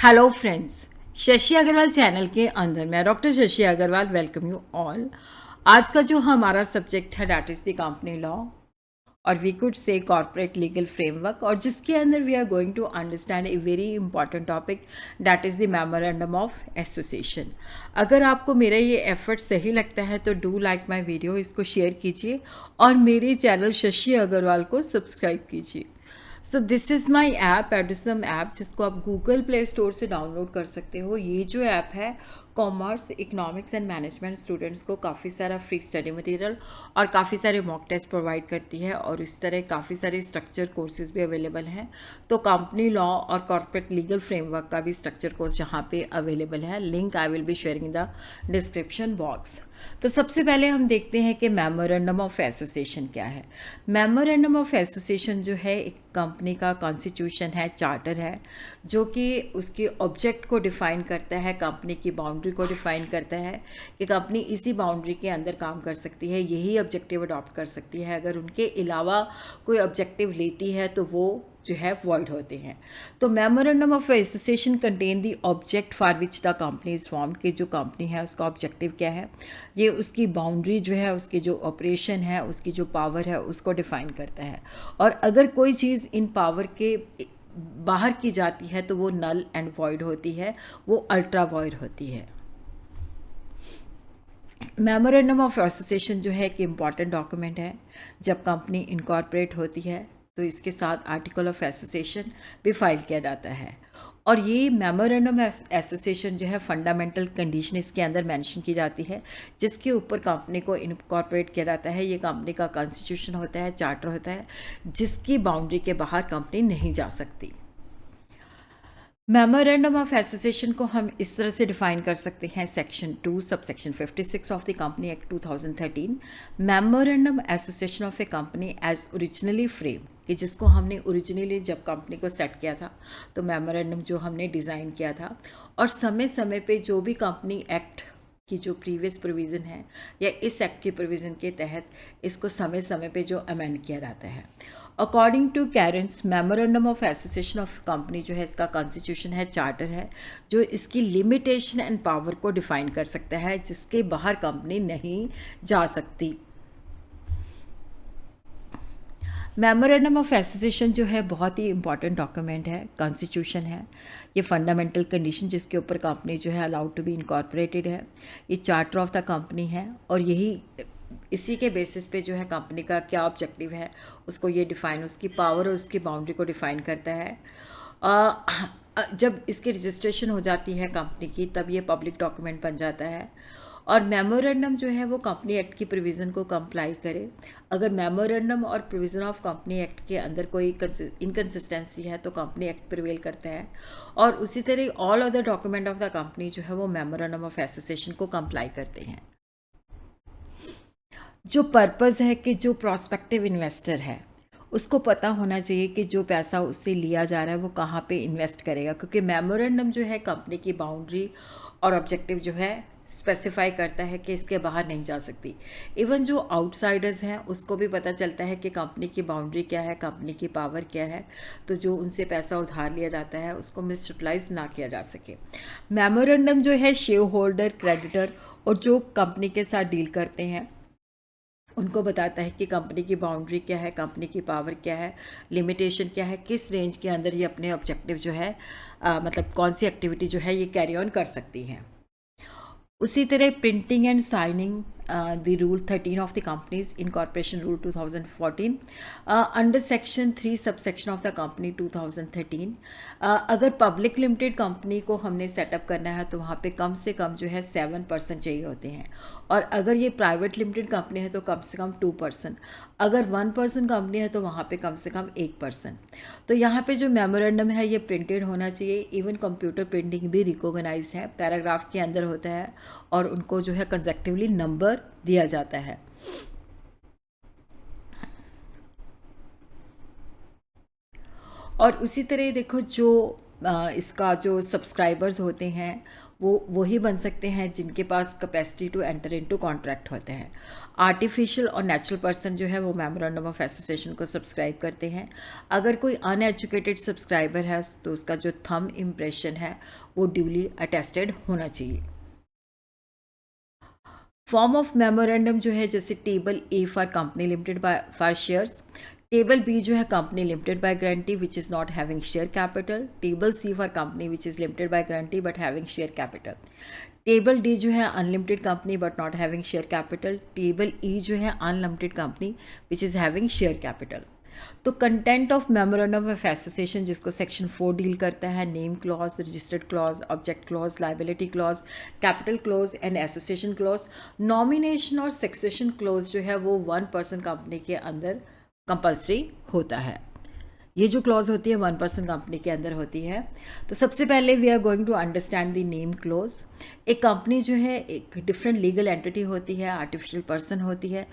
Hello friends, Shashi Agarwal channel के अंदर मैं doctor Shashi Agarwal welcome you all. आज का जो हमारा सब्जेक्ट है that is the company law और we could say corporate legal framework, और जिसके अंदर we are going to understand a very important topic that is the memorandum of association. अगर आपको मेरा ये एफर्ट सही लगता है तो डू लाइक माई वीडियो, इसको शेयर कीजिए और मेरे चैनल शशि अग्रवाल को सब्सक्राइब कीजिए। So this is my app एडिसम ऐप, जिसको आप गूगल प्ले स्टोर से डाउनलोड कर सकते हो। ये जो ऐप है commerce, economics and management students को काफ़ी सारा फ्री स्टडी मटेरियल और काफ़ी सारे मॉक टेस्ट प्रोवाइड करती है, और इस तरह काफ़ी सारे स्ट्रक्चर कोर्सेज भी अवेलेबल हैं। तो कंपनी लॉ और कॉर्पोरेट लीगल फ्रेमवर्क का भी स्ट्रक्चर कोर्स यहाँ पे अवेलेबल है। Link I will be sharing in the description box. तो सबसे पहले हम देखते हैं कि मेमोरेंडम ऑफ एसोसिएशन क्या है। मेमोरेंडम ऑफ एसोसिएशन जो है एक कंपनी का कॉन्स्टिट्यूशन है, चार्टर है, जो कि उसके ऑब्जेक्ट को डिफाइन करता है, कंपनी की बाउंड्री को डिफाइन करता है कि कंपनी इसी बाउंड्री के अंदर काम कर सकती है, यही ऑब्जेक्टिव अडॉप्ट कर सकती है। अगर उनके अलावा कोई ऑब्जेक्टिव लेती है तो वो जो है वॉइड होते हैं। तो memorandum of association contain the object for which the company is form, कि जो कंपनी है उसका ऑब्जेक्टिव क्या है, ये उसकी बाउंड्री जो है, उसकी जो ऑपरेशन है, उसकी जो पावर है उसको डिफाइन करता है। और अगर कोई चीज़ इन पावर के बाहर की जाती है तो वो नल एंड वॉइड होती है, वो अल्ट्रा वॉइड होती है। मेमोरेंडम ऑफ एसोसिएशन जो है एक इम्पॉर्टेंट डॉक्यूमेंट है। जब कंपनी इनकॉर्पोरेट होती है तो इसके साथ आर्टिकल ऑफ एसोसिएशन भी फाइल किया जाता है, और ये मेमोरेंडम एसोसिएशन जो है फंडामेंटल कंडीशन इसके अंदर मेंशन की जाती है, जिसके ऊपर कंपनी को इनकॉर्पोरेट किया जाता है। ये कंपनी का कॉन्स्टिट्यूशन होता है, चार्टर होता है, जिसकी बाउंड्री के बाहर कंपनी नहीं जा सकती। मेमोरेंडम ऑफ एसोसिएशन को हम इस तरह से डिफाइन कर सकते हैं। Section 2 sub section 56 of the company act 2013, memorandum association of a company as originally frame, कि जिसको हमने ओरिजिनली जब कंपनी को सेट किया था तो मेमोरेंडम जो हमने डिज़ाइन किया था, और समय समय पे जो भी कंपनी एक्ट की जो प्रीवियस प्रोविज़न है या इस एक्ट की प्रोविज़न के तहत इसको समय समय पे जो अमेंड किया जाता है। अकॉर्डिंग टू कैरेंस, memorandum of association of company जो है इसका कॉन्स्टिट्यूशन है, चार्टर है, जो इसकी लिमिटेशन एंड पावर को डिफाइन कर सकता है, जिसके बाहर कंपनी नहीं जा सकती। मेमोरेंडम ऑफ एसोसिएशन जो है बहुत ही इंपॉर्टेंट डॉक्यूमेंट है, कॉन्स्टिट्यूशन है, ये फंडामेंटल कंडीशन जिसके ऊपर कंपनी जो है अलाउड टू बी इनकॉर्पोरेटेड है, ये चार्टर ऑफ द कंपनी है, और यही इसी के बेसिस पे जो है कंपनी का क्या ऑब्जेक्टिव है उसको ये डिफाइन, उसकी पावर और उसकी बाउंड्री को डिफाइन करता है। जब इसकी रजिस्ट्रेशन हो जाती है कंपनी की, तब ये पब्लिक डॉक्यूमेंट बन जाता है, और मेमोरेंडम जो है वो कंपनी एक्ट की प्रोविज़न को कंप्लाई करे। अगर मेमोरेंडम और प्रोविज़न ऑफ कंपनी एक्ट के अंदर कोई इनकन्सिस्टेंसी है तो कंपनी एक्ट प्रिवेल करता है, और उसी तरह all other document of the company जो है वो मेमोरेंडम ऑफ एसोसिएशन को कंप्लाई करते हैं। जो पर्पज़ है कि जो प्रॉस्पेक्टिव इन्वेस्टर है उसको पता होना चाहिए कि जो पैसा उससे लिया जा रहा है वो कहाँ पे इन्वेस्ट करेगा, क्योंकि मेमोरेंडम जो है कंपनी की बाउंड्री और ऑब्जेक्टिव जो है स्पेसिफाई करता है कि इसके बाहर नहीं जा सकती। इवन जो आउटसाइडर्स हैं उसको भी पता चलता है कि कंपनी की बाउंड्री क्या है, कंपनी की पावर क्या है, तो जो उनसे पैसा उधार लिया जाता है उसको मिसयूटिलाइज ना किया जा सके। मेमोरेंडम जो है शेयर होल्डर, क्रेडिटर और जो कंपनी के साथ डील करते हैं उनको बताता है कि कंपनी की बाउंड्री क्या है, कंपनी की पावर क्या है, लिमिटेशन क्या है, किस रेंज के अंदर ये अपने ऑब्जेक्टिव जो है मतलब कौन सी एक्टिविटी जो है ये कैरी ऑन कर सकती हैं। उसी तरह printing and signing the rule 13 of the companies incorporation rule 2014 under section 3 sub section of the company 2013, अगर पब्लिक लिमिटेड कंपनी को हमने सेटअप करना है तो वहाँ पे कम से कम जो है 7% चाहिए होते हैं, और अगर ये प्राइवेट लिमिटेड कंपनी है तो कम से कम 2%, अगर 1% कंपनी है तो वहाँ पे कम से कम 1%। तो यहाँ पे जो मेमोरेंडम है ये प्रिंटेड होना चाहिए। इवन कंप्यूटर प्रिंटिंग भी रिकॉग्नाइज है, पैराग्राफ के अंदर होता है, और उनको जो है कंसेक्टिवली नंबर दिया जाता है। और उसी तरह देखो जो इसका जो सब्सक्राइबर्स होते हैं वो वही बन सकते हैं जिनके पास capacity to enter into contract होते हैं। आर्टिफिशियल और नेचुरल पर्सन जो है वो मेमोरेंडम ऑफ एसोसिएशन को सब्सक्राइब करते हैं। अगर कोई अनएजुकेटेड सब्सक्राइबर है तो उसका जो थंब इम्प्रेशन है वो ड्यूली अटेस्टेड होना चाहिए। फॉर्म ऑफ मेमोरेंडम जो है, जैसे table A for company limited by for shares, table B जो है company limited by guarantee which is not having share capital, table C for company which is limited by guarantee but having share capital, table D जो है unlimited company but not having share capital, table E जो है unlimited company which is having share capital. तो content of memorandum of association जिसको section 4 deal करता है, name clause, registered clause, object clause, liability clause, capital clause and association clause. Nomination और succession clause जो है वो 1 पर्सन कंपनी के अंदर कंपल्सरी होता है। ये जो क्लॉज होती है 1 पर्सन कंपनी के अंदर होती है। तो सबसे पहले we are going to understand the name clause. एक कंपनी जो है एक डिफरेंट लीगल एंटिटी होती है, आर्टिफिशियल पर्सन होती है,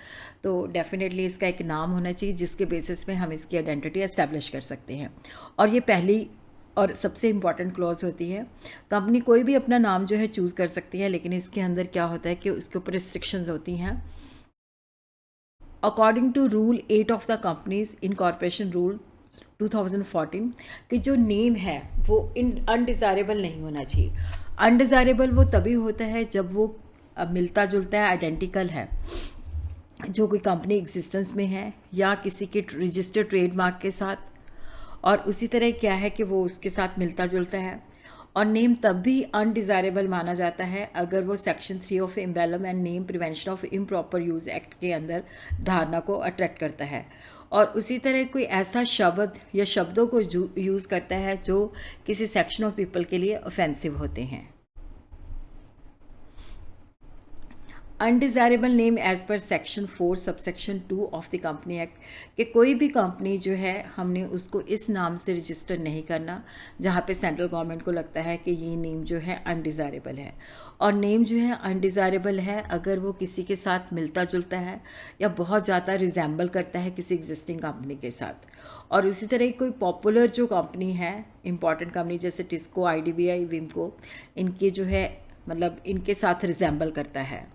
तो डेफिनेटली इसका एक नाम होना चाहिए जिसके बेसिस पे हम इसकी आइडेंटिटी एस्टैब्लिश कर सकते हैं। और ये पहली और सबसे इम्पॉर्टेंट क्लॉज होती है। कंपनी कोई भी अपना नाम जो है चूज़ कर सकती है, लेकिन इसके अंदर क्या होता है कि उसके ऊपर रिस्ट्रिक्शंस होती हैं। According to rule 8 of the companies incorporation rule 2014 कि जो नेम है वो अनडिज़ायरेबल नहीं होना चाहिए। अनडिज़ायरेबल वो तभी होता है जब वो मिलता जुलता है, आइडेंटिकल है, जो कोई कंपनी एग्जिस्टेंस में है या किसी के रजिस्टर्ड ट्रेडमार्क के साथ, और उसी तरह क्या है कि वो उसके साथ मिलता जुलता है। और नेम तब भी अनडिज़ायरेबल माना जाता है अगर वो section 3 of emblem and name prevention of improper use act के अंदर धारणा को अट्रैक्ट करता है। और उसी तरह कोई ऐसा शब्द या शब्दों को यूज़ करता है जो किसी सेक्शन ऑफ पीपल के लिए ऑफेंसिव होते हैं। Undesirable name as per section 4 subsection 2 of the company act कि कोई भी कंपनी जो है हमने उसको इस नाम से रजिस्टर नहीं करना जहाँ पे सेंट्रल गवर्नमेंट को लगता है कि ये नेम जो है अनडिज़ायरेबल है। और नेम जो है अनडिज़ायरेबल है अगर वो किसी के साथ मिलता जुलता है या बहुत ज़्यादा रिजेंबल करता है किसी एग्जिस्टिंग कंपनी के साथ। और इसी तरह कोई पॉपुलर जो कंपनी है, इंपॉर्टेंट कंपनी जैसे टिस्को, IDBI, विमको, इनके जो है मतलब इनके साथ रिजेंबल करता है।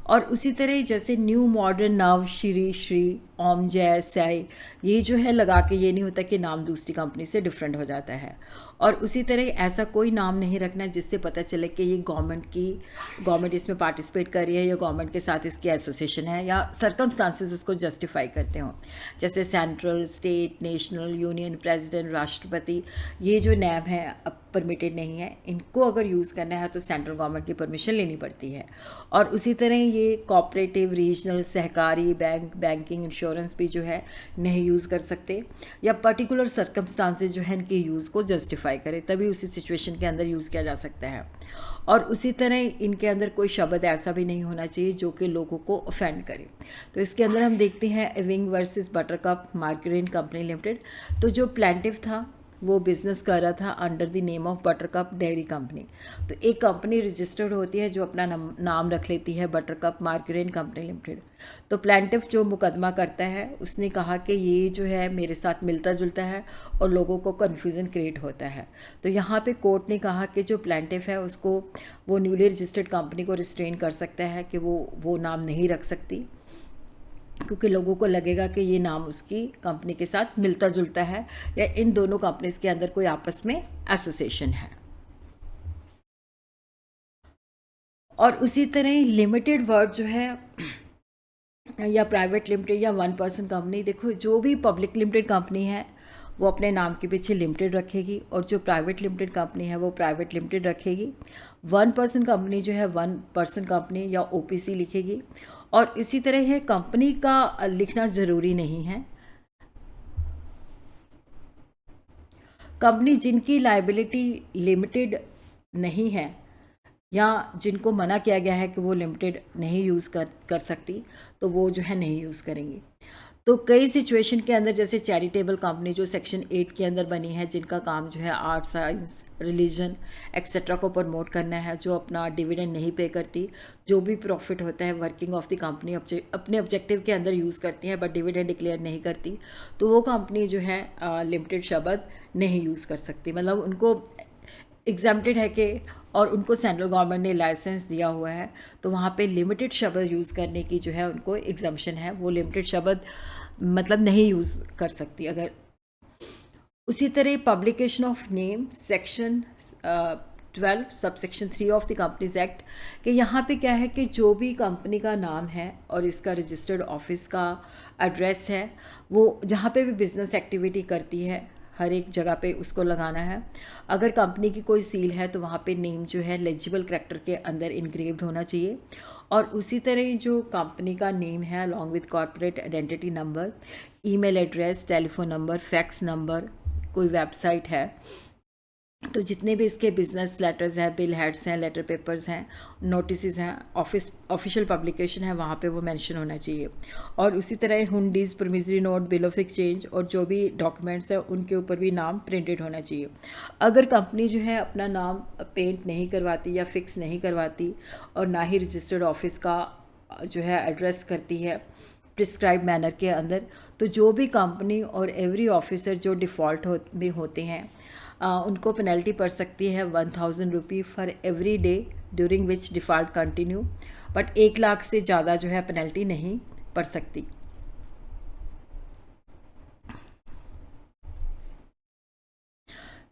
और उसी तरह जैसे न्यू, मॉडर्न, नव, श्री, ओम, जय, साई, ये जो है लगा के ये नहीं होता कि नाम दूसरी कंपनी से डिफरेंट हो जाता है। और उसी तरह ऐसा कोई नाम नहीं रखना जिससे पता चले कि ये गवर्नमेंट इसमें पार्टिसिपेट कर रही है या गवर्नमेंट के साथ इसकी एसोसिएशन है या सर्कमस्टांसेस उसको जस्टिफाई करते हों। जैसे central, state, national, union, president, राष्ट्रपति, ये जो नेम है अब परमिटेड नहीं है। इनको अगर यूज़ करना है तो सेंट्रल गवर्नमेंट की परमिशन लेनी पड़ती है। और उसी तरह ये कोऑपरेटिव, रीजनल, सहकारी, बैंकिंग, इंश्योरेंस भी जो है नहीं यूज़ कर सकते, या पर्टिकुलर सर्कमस्टांसेस जो है इनके यूज़ को जस्टिफाई करें, तभी उसी सिचुएशन के अंदर यूज़ किया जा सकता है। और उसी तरह इनके अंदर कोई शब्द ऐसा भी नहीं होना चाहिए जो कि लोगों को ऑफेंड करे। तो इसके अंदर हम देखते हैं Ewing versus Buttercup margarine company limited. तो जो प्लेंटिफ था वो बिज़नेस कर रहा था under the name of Buttercup dairy company. तो एक कंपनी रजिस्टर्ड होती है जो अपना नाम रख लेती है बटरकप मार्गरीन कंपनी लिमिटेड। तो प्लेंटिफ जो मुकदमा करता है उसने कहा कि ये जो है मेरे साथ मिलता जुलता है और लोगों को कन्फ्यूज़न क्रिएट होता है। तो यहाँ पे कोर्ट ने कहा कि जो प्लेंटिफ है उसको वो न्यूली रजिस्टर्ड कंपनी को रिस्ट्रेन कर सकता है कि वो नाम नहीं रख सकती, क्योंकि लोगों को लगेगा कि ये नाम उसकी कंपनी के साथ मिलता जुलता है या इन दोनों कंपनीज के अंदर कोई आपस में एसोसिएशन है। और उसी तरह लिमिटेड वर्ड जो है या प्राइवेट लिमिटेड या 1 पर्सन कंपनी, देखो जो भी पब्लिक लिमिटेड कंपनी है वो अपने नाम के पीछे लिमिटेड रखेगी और जो प्राइवेट लिमिटेड कंपनी है वो प्राइवेट लिमिटेड रखेगी। 1 पर्सन कंपनी जो है 1 पर्सन कंपनी या OPC लिखेगी। और इसी तरह है कंपनी का लिखना ज़रूरी नहीं है। कंपनी जिनकी लायबिलिटी लिमिटेड नहीं है या जिनको मना किया गया है कि वो लिमिटेड नहीं यूज़ कर सकती, तो वो जो है नहीं यूज़ करेंगी। तो कई सिचुएशन के अंदर जैसे चैरिटेबल कंपनी जो सेक्शन 8 के अंदर बनी है, जिनका काम जो है आर्ट, साइंस, रिलीजन एक्सेट्रा को प्रमोट करना है, जो अपना डिविडेंड नहीं पे करती, जो भी प्रॉफिट होता है वर्किंग ऑफ द कंपनी अपने ऑब्जेक्टिव के अंदर यूज़ करती हैं बट डिविडेंड डिक्लेयर नहीं करती, तो वो कंपनी जो है लिमिटेड शब्द नहीं यूज़ कर सकती, मतलब उनको एग्जाम्प्टेड है कि और उनको सेंट्रल गवर्नमेंट ने लाइसेंस दिया हुआ है, तो वहाँ पे लिमिटेड शब्द यूज़ करने की जो है उनको एग्जाम्पशन है, वो लिमिटेड शब्द मतलब नहीं यूज़ कर सकती अगर। उसी तरह publication of name section 12 subsection 3 of the companies act कि यहाँ पे क्या है कि जो भी कंपनी का नाम है और इसका रजिस्टर्ड ऑफिस का एड्रेस है, वो जहाँ पे भी बिजनेस एक्टिविटी करती है हर एक जगह पे उसको लगाना है। अगर कंपनी की कोई सील है तो वहाँ पे नेम जो है लेजिबल करैक्टर के अंदर इनग्रेव्ड होना चाहिए। और उसी तरह जो कंपनी का नेम है along with corporate identity number, email address, telephone number, fax number, कोई वेबसाइट है, तो जितने भी इसके बिजनेस लेटर्स हैं, बिल हेड्स हैं, लेटर पेपर्स हैं, नोटिस हैं, ऑफिशियल पब्लिकेशन है, वहाँ पे वो मेंशन होना चाहिए। और उसी तरह हुंडीज, promissory note, bill of exchange और जो भी डॉक्यूमेंट्स हैं उनके ऊपर भी नाम प्रिंटेड होना चाहिए। अगर कंपनी जो है अपना नाम पेंट नहीं करवाती या फिक्स नहीं करवाती और ना ही रजिस्टर्ड ऑफिस का जो है एड्रेस करती है प्रिस्क्राइब मैनर के अंदर, तो जो भी कंपनी और एवरी ऑफिसर जो डिफ़ॉल्ट में होते हैं उनको पेनल्टी पड़ सकती है 1000 rupee for every day during which default continue, but 1 lakh से ज़्यादा जो है पेनल्टी नहीं पड़ सकती।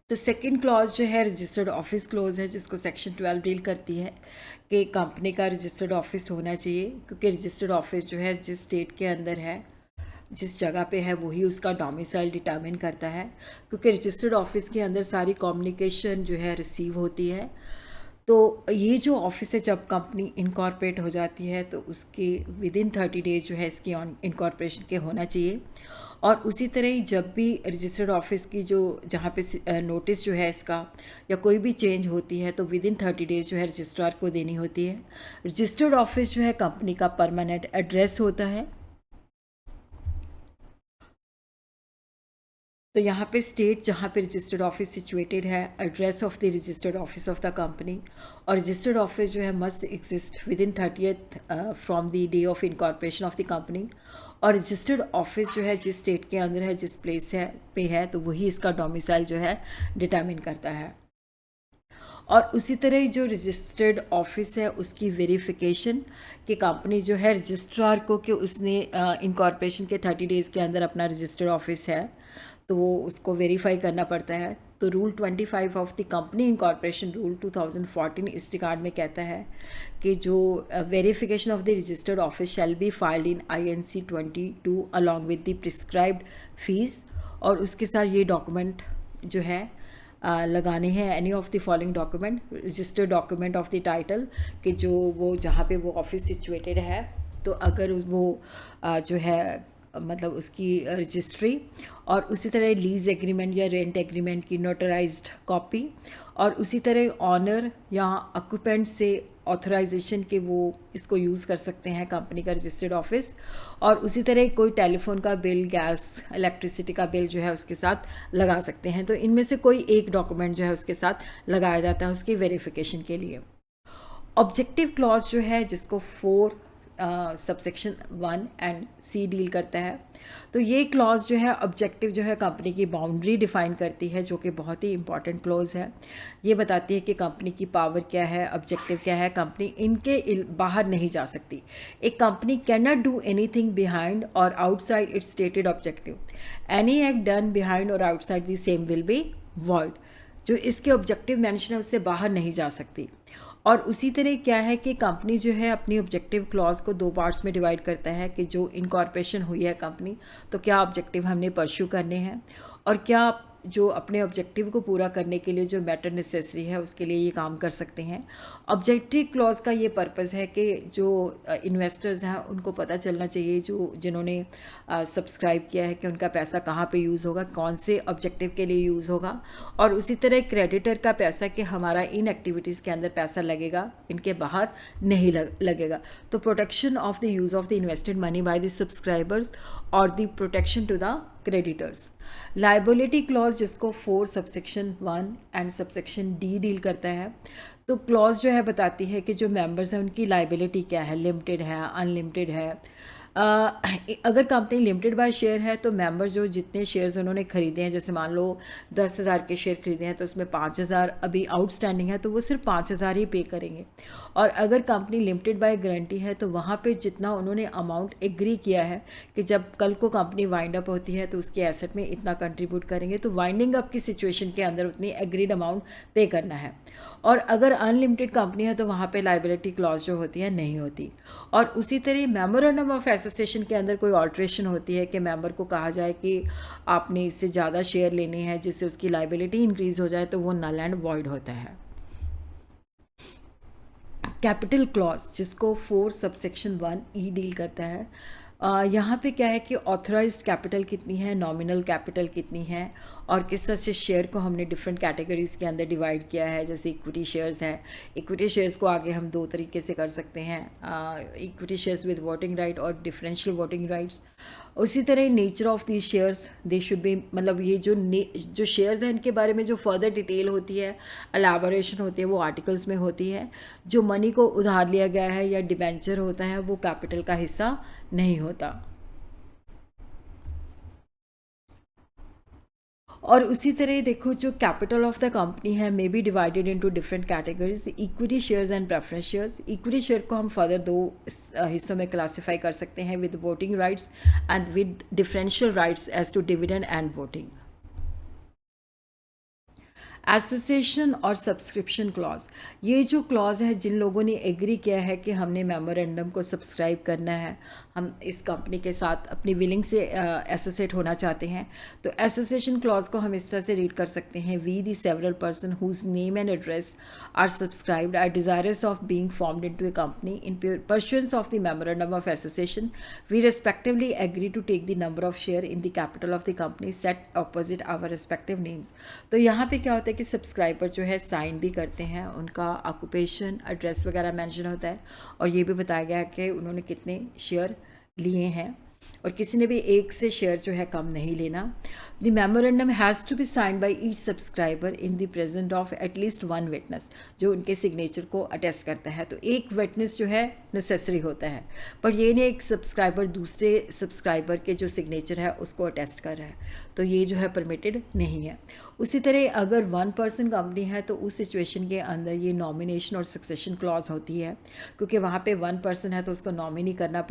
तो सेकंड क्लॉज जो है रजिस्टर्ड ऑफिस क्लॉज है, जिसको सेक्शन 12 डील करती है कि कंपनी का रजिस्टर्ड ऑफिस होना चाहिए, क्योंकि रजिस्टर्ड ऑफिस जो है जिस स्टेट के अंदर है, जिस जगह पे है, वही उसका डोमिसाइल डिटरमिन करता है, क्योंकि रजिस्टर्ड ऑफिस के अंदर सारी कम्युनिकेशन जो है रिसीव होती है। तो ये जो ऑफिस है जब कंपनी इनकॉर्पोरेट हो जाती है तो उसके विदिन 30 डेज जो है इसकी इनकॉर्पोरेशन के होना चाहिए। और उसी तरह ही जब भी रजिस्टर्ड ऑफिस की जो जहाँ पे नोटिस जो है इसका या कोई भी चेंज होती है तो विदिन 30 डेज जो है रजिस्ट्रार को देनी होती है। रजिस्टर्ड ऑफिस जो है कंपनी का परमानेंट एड्रेस होता है। तो यहाँ पे स्टेट जहाँ पे रजिस्टर्ड ऑफिस सिचुएटेड है, address of the registered office of the company, और रजिस्टर्ड ऑफिस जो है must exist with in 30th from the day of incorporation of the company. और रजिस्टर्ड ऑफिस जो है जिस स्टेट के अंदर है, जिस प्लेस है पे है, तो वही इसका डोमिसाइल जो है डिटरमिन करता है। और उसी तरह जो रजिस्टर्ड ऑफिस है उसकी वेरिफिकेशन कि कंपनी जो है रजिस्ट्रार को कि उसने इनकॉर्पोरेशन के 30 डेज़ के अंदर अपना रजिस्टर्ड ऑफिस है तो वो उसको वेरीफाई करना पड़ता है। तो rule 25 of the company incorporation rule 2014 इस रिगार्ड में कहता है कि जो verification of the registered office shall be filed in INC 22 along with the prescribed fees, और उसके साथ ये डॉक्यूमेंट जो है लगाने हैं any of the following document, registered document of the title कि जो वो जहाँ पे वो ऑफिस सिचुएटेड है, तो अगर वो जो है मतलब उसकी रजिस्ट्री, और उसी तरह लीज एग्रीमेंट या रेंट एग्रीमेंट की नोटराइज्ड कॉपी, और उसी तरह ऑनर या ऑक्यूपेंट से ऑथराइजेशन के वो इसको यूज़ कर सकते हैं कंपनी का रजिस्टर्ड ऑफिस। और उसी तरह कोई टेलीफोन का बिल, गैस, इलेक्ट्रिसिटी का बिल जो है उसके साथ लगा सकते हैं। तो इनमें से कोई एक डॉक्यूमेंट जो है उसके साथ लगाया जाता है उसकी वेरिफिकेशन के लिए। ऑब्जेक्टिव क्लॉज जो है जिसको 4 सबसेक्शन 1 एंड C डील करता है, तो ये क्लॉज जो है ऑब्जेक्टिव जो है कंपनी की बाउंड्री डिफाइन करती है, जो कि बहुत ही इंपॉर्टेंट क्लॉज है। ये बताती है कि कंपनी की पावर क्या है, ऑब्जेक्टिव क्या है, कंपनी इनके बाहर नहीं जा सकती। एक company can not do anything behind और outside its stated objective. Any act done behind और outside the same will be void. जो इसके ऑब्जेक्टिव मेंशन है उससे बाहर नहीं जा सकती। और उसी तरह क्या है कि कंपनी जो है अपनी ऑब्जेक्टिव क्लॉज को 2 पार्ट्स में डिवाइड करता है कि जो इनकॉर्पोरेशन हुई है कंपनी, तो क्या ऑब्जेक्टिव हमने परस्यू करने हैं, और क्या जो अपने ऑब्जेक्टिव को पूरा करने के लिए जो मैटर नेसेसरी है उसके लिए ये काम कर सकते हैं। ऑब्जेक्टिव क्लॉज का ये पर्पस है कि जो इन्वेस्टर्स हैं उनको पता चलना चाहिए, जो जिन्होंने सब्सक्राइब किया है, कि उनका पैसा कहाँ पे यूज़ होगा, कौन से ऑब्जेक्टिव के लिए यूज़ होगा। और उसी तरह क्रेडिटर का पैसा कि हमारा इन एक्टिविटीज़ के अंदर पैसा लगेगा, इनके बाहर नहीं लगेगा। तो protection of the use of the invested money by the subscribers और the protection to the creditors. Liability clause जिसको 4 subsection 1 and subsection D deal करता है। तो क्लॉज जो है बताती है कि जो मेंबर्स हैं उनकी लाइबिलिटी क्या है, लिमिटेड है, अनलिमिटेड है। अगर कंपनी लिमिटेड बाय शेयर है तो मेंबर जो जितने शेयर्स उन्होंने खरीदे हैं, जैसे मान लो 10,000 के शेयर खरीदे हैं तो उसमें 5,000 अभी आउटस्टैंडिंग है, तो वो सिर्फ 5,000 ही पे करेंगे। और अगर कंपनी लिमिटेड बाय गारंटी है तो वहाँ पे जितना उन्होंने अमाउंट एग्री किया है कि जब कल को कंपनी वाइंड अप होती है तो उसके एसेट में इतना कंट्रीब्यूट करेंगे, तो वाइंडिंग अप की सिचुएशन के अंदर उतनी एग्रीड अमाउंट पे करना है। और अगर अनलिमिटेड कंपनी है तो वहाँ पे लाइबिलिटी क्लॉज जो होती है नहीं होती। और उसी तरह मेमोरेंडम ऑफ एसोसिएशन के अंदर कोई ऑल्ट्रेशन होती है कि मेंबर को कहा जाए कि आपने इससे ज़्यादा शेयर लेने हैं जिससे उसकी लाइबिलिटी इंक्रीज हो जाए, तो वो नल एंड वॉइड होता है। कैपिटल क्लॉज जिसको 4 सबसेक्शन 1 ई डील करता है। यहाँ पे क्या है कि ऑथराइज्ड कैपिटल कितनी है, नॉमिनल कैपिटल कितनी है, और किस तरह से शेयर को हमने डिफरेंट कैटेगरीज़ के अंदर डिवाइड किया है। जैसे इक्विटी शेयर्स हैं, इक्विटी शेयर्स को आगे हम 2 तरीके से कर सकते हैं, equity shares with voting right और डिफरेंशियल वोटिंग राइट्स। उसी तरह nature of these shares they should be, मतलब ये जो शेयर्स हैं इनके बारे में जो फर्दर डिटेल होती है, एलाबोरेशन होती है, वो आर्टिकल्स में होती है। जो मनी को उधार लिया गया है या डिबेंचर होता है वो कैपिटल का हिस्सा नहीं होता। और उसी तरह देखो जो कैपिटल ऑफ द कंपनी है may be divided into different categories, equity shares and preference shares. Equity share को हम फर्दर 2 हिस्सों में क्लासिफाई कर सकते हैं, with voting rights and with differential rights as to dividend and voting. Association और subscription clause, ये जो क्लॉज है जिन लोगों ने एग्री किया है कि हमने मेमोरेंडम को सब्सक्राइब करना है, हम इस कंपनी के साथ अपनी विलिंग से एसोसिएट होना चाहते हैं, तो एसोसिएशन क्लॉज को हम इस तरह से रीड कर सकते हैं, we the several person whose name and address are subscribed are desirous of being formed into a company in pursuance of the memorandum of association, we respectively agree to take the number of share in the capital of the company set opposite our respective names। तो यहाँ पे क्या होता है कि subscriber जो है sign भी करते हैं, उनका ऑक्यूपेशन, एड्रेस वगैरह मेंशन होता है, और ये भी बताया गया है कि उन्होंने कितने शेयर लिए हैं, और किसी ने भी 1 से शेयर जो है कम नहीं लेना। The memorandum has to be signed by each subscriber in the presence of at least 1 witness, जो उनके सिग्नेचर को अटेस्ट करता है। तो एक विटनेस जो है नेसेसरी होता है, पर ये नहीं एक सब्सक्राइबर दूसरे सब्सक्राइबर के जो सिग्नेचर है उसको अटेस्ट कर रहा है, तो ये जो है परमिटेड नहीं है। उसी तरह अगर 1 पर्सन कंपनी है तो उस सिचुएशन के अंदर ये नॉमिनेशन और सक्सेशन क्लॉज होती है, क्योंकि वहाँ पे 1 पर्सन है तो उसको नॉमिनी करना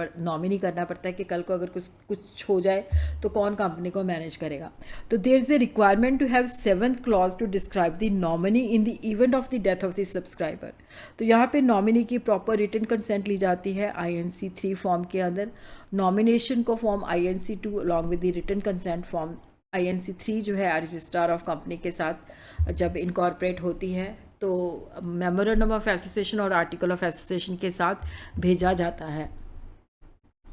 पड़ता है कि कल को अगर कुछ हो जाए तो कौन कंपनी को मैनेज करेगा। तो there is a requirement to have 7th clause to describe the nominee in the event of the death of the subscriber. तो यहाँ पे नॉमिनी की प्रॉपर रिटन कंसेंट ली जाती है INC 3 फॉर्म के अंदर, नॉमिनेशन को form INC 2 along with the written consent form INC 3 जो है रजिस्ट्रार ऑफ कंपनी के साथ जब इनकॉर्पोरेट होती है तो मेमोरेंडम ऑफ एसोसिएशन और आर्टिकल ऑफ एसोसिएशन के साथ भेजा जाता है।